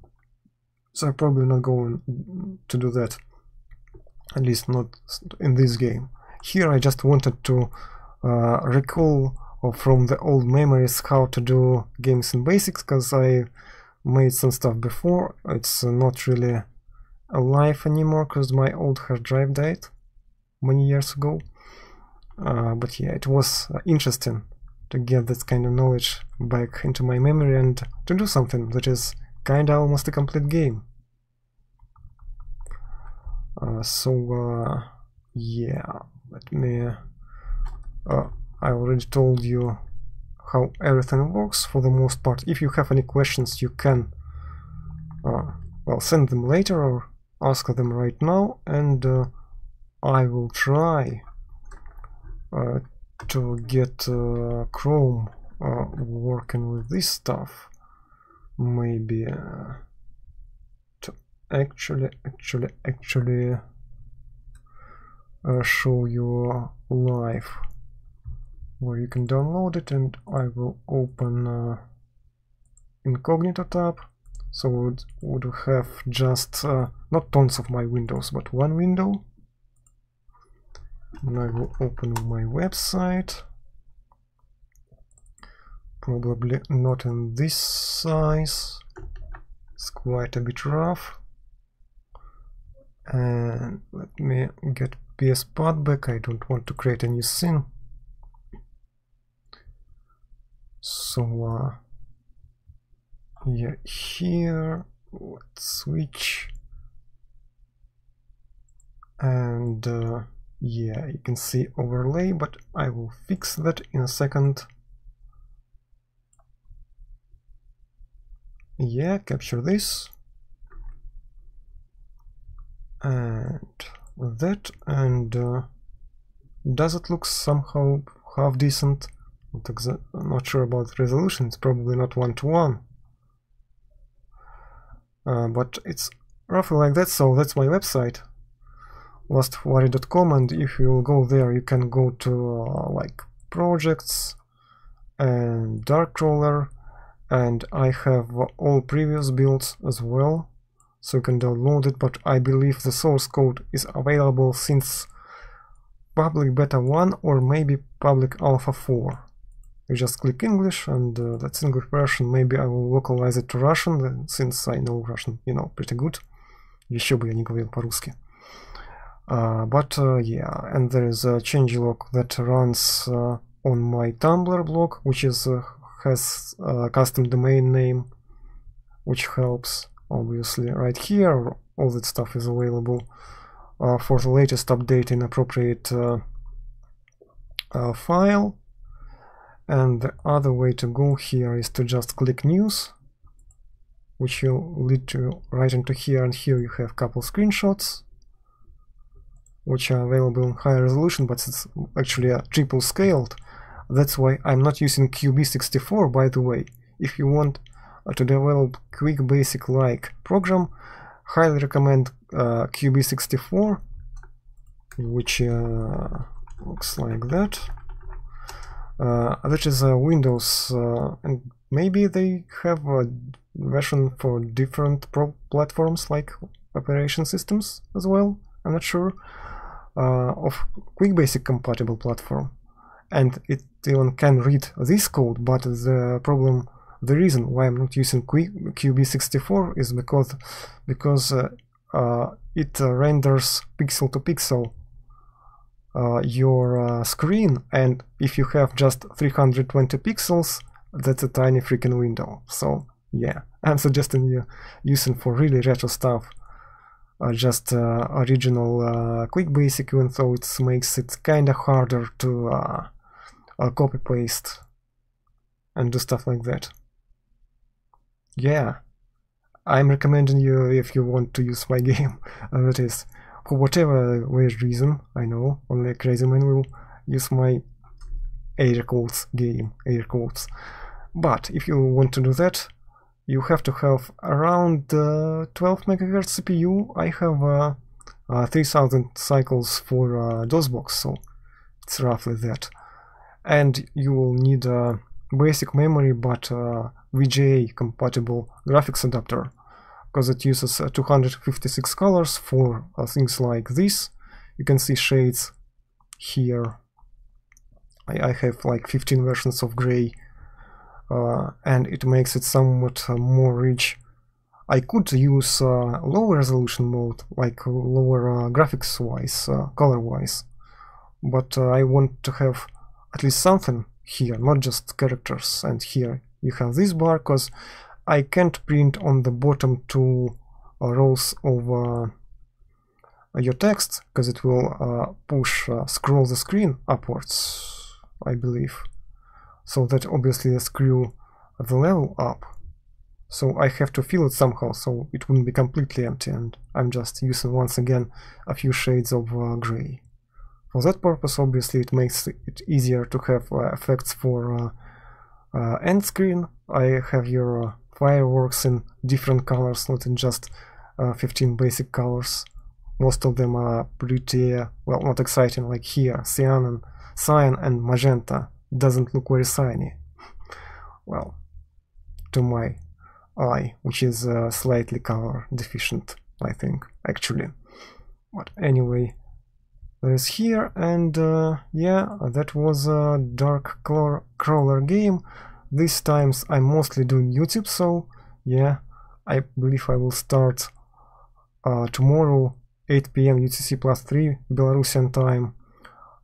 So I'm probably not going to do that, at least not in this game. Here I just wanted to recall from the old memories how to do games in BASIC, because I made some stuff before. It's not really alive anymore because my old hard drive died many years ago. But yeah, it was interesting to get that kind of knowledge back into my memory and to do something that is kinda almost a complete game. Yeah, let me... I already told you how everything works for the most part. If you have any questions, you can well, send them later or ask them right now, and I will try to get Chrome working with this stuff. Maybe to actually show you live where you can download it, and I will open incognito tab, so it would have just not tons of my windows, but one window. And I will open my website, Probably not in this size. It's quite a bit rough. And let me get PS path back. I don't want to create a new scene. So yeah, here let's switch, and yeah, you can see overlay, but I will fix that in a second. Yeah, capture this and that, and does it look somehow half decent? I'm not sure about the resolution. It's probably not 1:1, but it's roughly like that. So that's my website, LastofAvari.com, and if you go there, you can go to like projects and Darkcrawler, and I have all previous builds as well, so you can download it. But I believe the source code is available since public beta 1 or maybe public alpha 4. You just click English, and that's English version. Maybe I will localize it to Russian, since I know Russian, you know, pretty good. Еще бы я не говорил по-русски. But yeah, and there is a changelog that runs on my Tumblr blog, which is has a custom domain name, which helps. Obviously, right here, all that stuff is available for the latest update in appropriate file. And the other way to go here is to just click news, which will lead to right into here, and here you have a couple screenshots which are available in higher resolution, but it's actually a triple scaled. That's why I'm not using QB64, by the way. If you want to develop QBASIC like program, highly recommend QB64, which looks like that. That is a Windows, and maybe they have a version for different platforms like operation systems as well. I'm not sure. Of QBASIC compatible platform, and it even can read this code. But the reason why I'm not using QB64 is because it renders pixel to pixel your screen, and if you have just 320 pixels, that's a tiny freaking window. So yeah, I'm suggesting you using for really retro stuff just original QBASIC, even though it makes it kinda harder to copy paste and do stuff like that. Yeah, I'm recommending you if you want to use my game. That is, for whatever weird reason, I know only a crazy man will use my air quotes game, air quotes. But if you want to do that, you have to have around 12 MHz CPU. I have 3000 cycles for DOSBOX, so it's roughly that. And you will need a basic memory, but VGA compatible graphics adapter, because it uses 256 colors for things like this. You can see shades here. I have like 15 versions of gray. And it makes it somewhat more rich. I could use lower resolution mode, like lower graphics wise, color wise, but I want to have at least something here, not just characters. And here you have this bar, because I can't print on the bottom two rows of your text, because it will scroll the screen upwards, I believe. So that obviously screw the level up. So I have to fill it somehow, so it wouldn't be completely empty, and I'm just using once again a few shades of gray. For that purpose, obviously, it makes it easier to have effects for end screen. I have your fireworks in different colors, not in just 15 basic colors. Most of them are pretty, well, not exciting, like here, cyan and magenta. Doesn't look very shiny, well, to my eye, which is slightly color deficient, I think, actually. But anyway, there's here, and yeah, that was a dark crawler game. these times I'm mostly doing YouTube, so yeah, I believe I will start tomorrow 8 PM UTC +3 Belarusian time.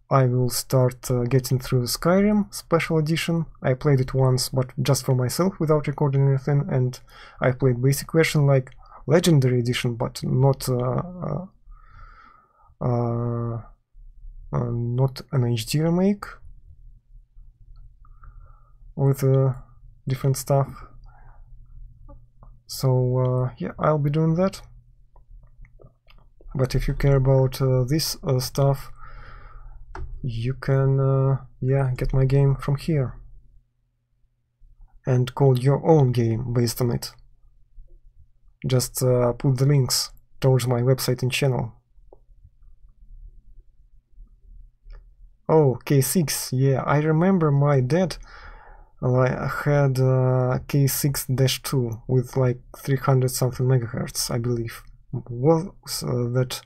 I will start getting through Skyrim Special Edition. I played it once, but just for myself without recording anything, and I played basic version like Legendary Edition, but not an HD remake with different stuff. So yeah, I'll be doing that. But if you care about this stuff, you can yeah, get my game from here and code your own game based on it. Just put the links towards my website and channel. Oh, K6, yeah, I remember my dad had K6-2 with like 300 something megahertz, I believe. Was that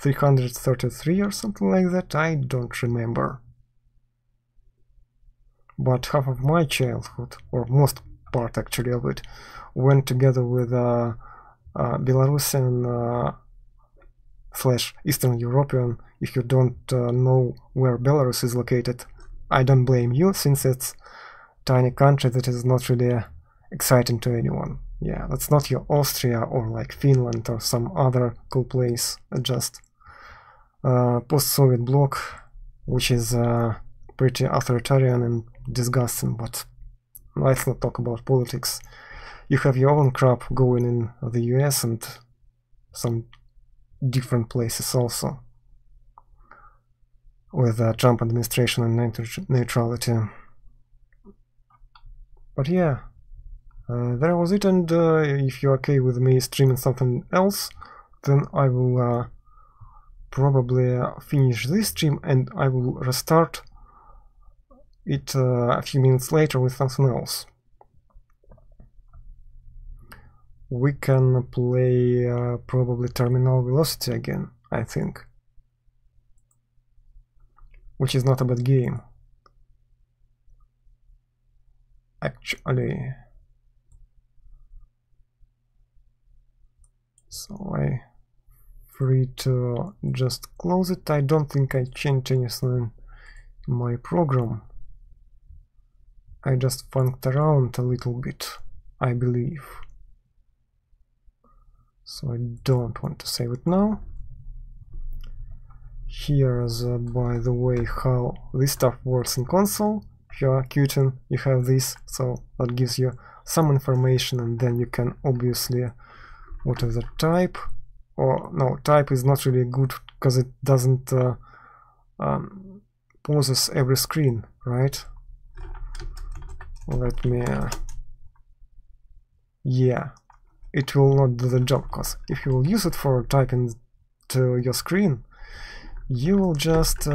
333 or something like that? I don't remember. But half of my childhood, or most part actually of it, went together with Belarusian / Eastern European. If you don't know where Belarus is located, I don't blame you, since it's a tiny country that is not really exciting to anyone. Yeah, that's not your Austria or like Finland or some other cool place, just post-Soviet bloc, which is pretty authoritarian and disgusting, but let's not talk about politics. You have your own crap going in the US and some different places also, with the Trump administration and neutrality. But yeah, there was it, and if you're okay with me streaming something else, then I will probably finish this stream and I will restart it a few minutes later with something else. We can play probably Terminal Velocity again, I think, which is not a bad game, actually. So I free to just close it. I don't think I changed anything in my program. I just funked around a little bit, I believe. So I don't want to save it now. Here's by the way how this stuff works in console. If you are Qt, you have this, so that gives you some information, and then you can obviously, what is the type? Or no, type is not really good because it doesn't poses every screen, right? Let me yeah, it will not do the job, because if you will use it for typing to your screen, you will just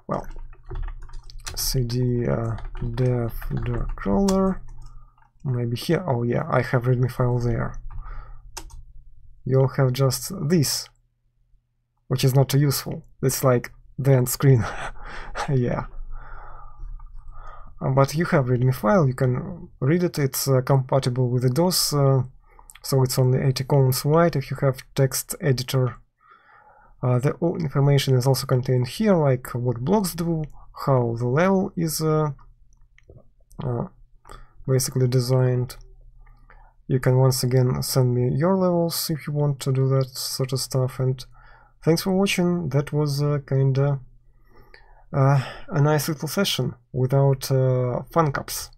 well, cd dev crawler, maybe here. Oh yeah, I have readme file there. You'll have just this, which is not too useful. It's like the end screen. Yeah, but you have readme file, you can read it. It's compatible with the DOS, so it's only 80 columns wide if you have text editor. The information is also contained here, like what blocks do, how the level is basically designed. You can once again send me your levels if you want to do that sort of stuff. And thanks for watching. That was kinda a nice little session without fun cups,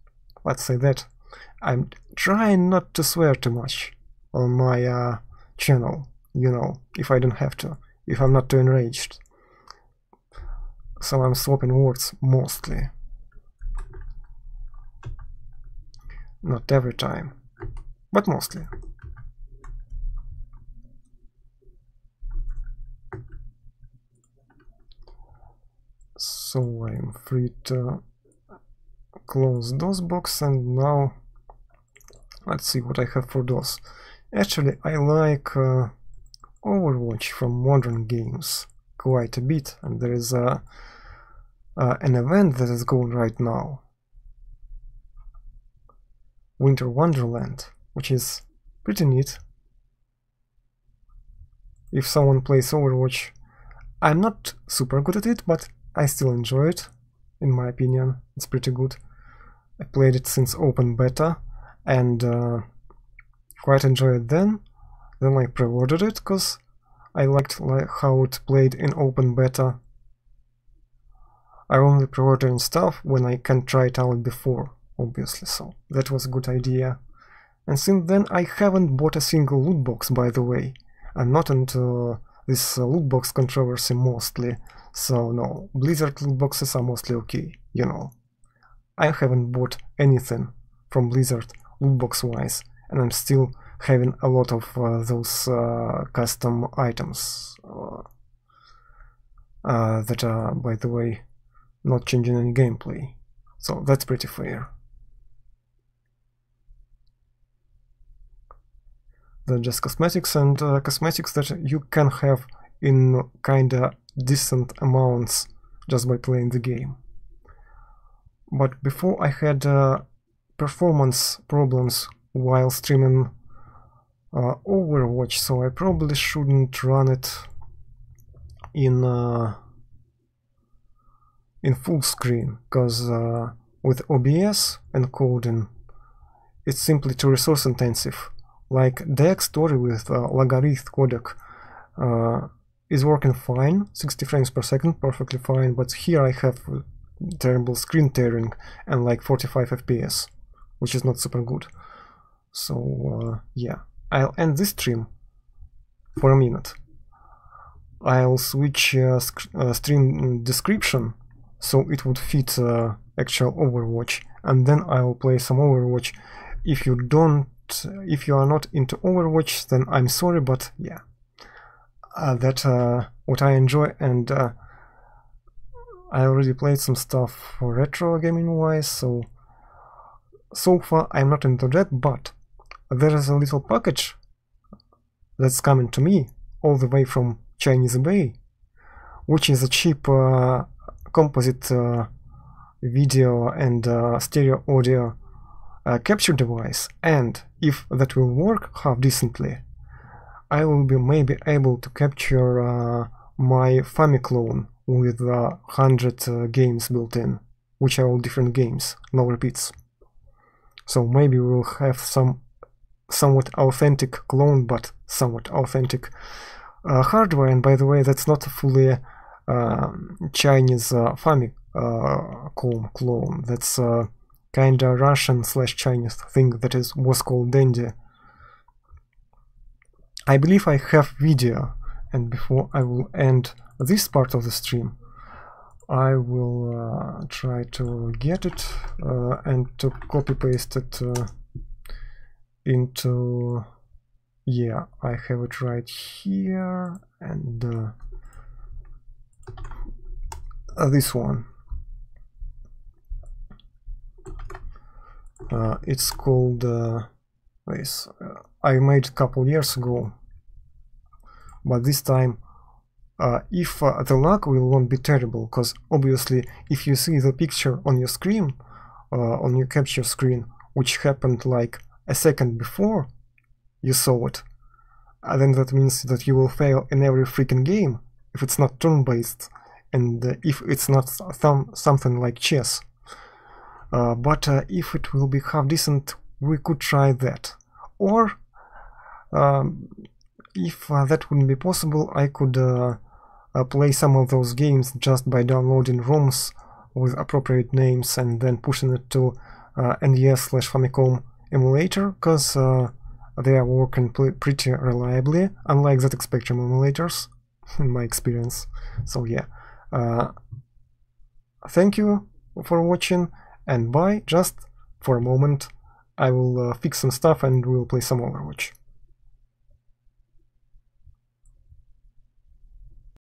let's say that. I'm trying not to swear too much on my channel, you know, if I don't have to, if I'm not too enraged. So I'm swapping words mostly. Not every time, but mostly. So I'm free to close DOSBOX, and now let's see what I have for DOS. Actually, I like Overwatch from modern games, quite a bit, and there is an event that is going right now, Winter Wonderland, which is pretty neat. If someone plays Overwatch, I'm not super good at it, but I still enjoy it. In my opinion, it's pretty good. I played it since open beta and quite enjoyed it then. Then I pre-ordered it because I liked how it played in open beta. I only pre-ordered stuff when I can try it out before, obviously, so that was a good idea. And since then I haven't bought a single loot box, by the way. I'm not into this loot box controversy mostly, so no, Blizzard loot boxes are mostly okay, you know. I haven't bought anything from Blizzard loot box wise, and I'm still having a lot of those custom items that are, by the way, not changing any gameplay, so that's pretty fair. They're just cosmetics, and cosmetics that you can have in kinda decent amounts just by playing the game. But before I had performance problems while streaming Overwatch, so I probably shouldn't run it in full screen, because with OBS encoding it's simply too resource intensive. Like DX story with logarithm codec is working fine, 60 frames per second, perfectly fine, but here I have terrible screen tearing and like 45 FPS, which is not super good. So yeah, I'll end this stream for a minute. I'll switch stream description so it would fit actual Overwatch, and then I'll play some Overwatch. If you are not into Overwatch, then I'm sorry, but yeah, that's what I enjoy, and I already played some stuff for retro gaming wise, so far I'm not into that, but there is a little package that's coming to me all the way from Chinese eBay, which is a cheap composite video and stereo audio capture device, and if that will work half decently, I will be maybe able to capture my Famiclone with 100 games built in, which are all different games, no repeats. So maybe we'll have some somewhat authentic clone, but somewhat authentic hardware. And by the way, that's not a fully Chinese Famicom clone. That's kinda Russian/Chinese thing that was called Dandy. I believe I have video, and before I will end this part of the stream, I will try to get it and to copy paste it into, yeah, I have it right here, and this one. It's called this. I made a couple years ago, but this time, if the lag won't be terrible, because obviously if you see the picture on your screen, on your capture screen, which happened like a second before you saw it, then that means that you will fail in every freaking game if it's not turn-based, and if it's not something like chess. But if it will be half decent, we could try that. Or if that wouldn't be possible, I could play some of those games just by downloading ROMs with appropriate names and then pushing it to NES/Famicom emulator, because they are working pretty reliably, unlike ZX Spectrum emulators, in my experience. So yeah, thank you for watching, and bye. Just for a moment I will fix some stuff and we'll play some Overwatch.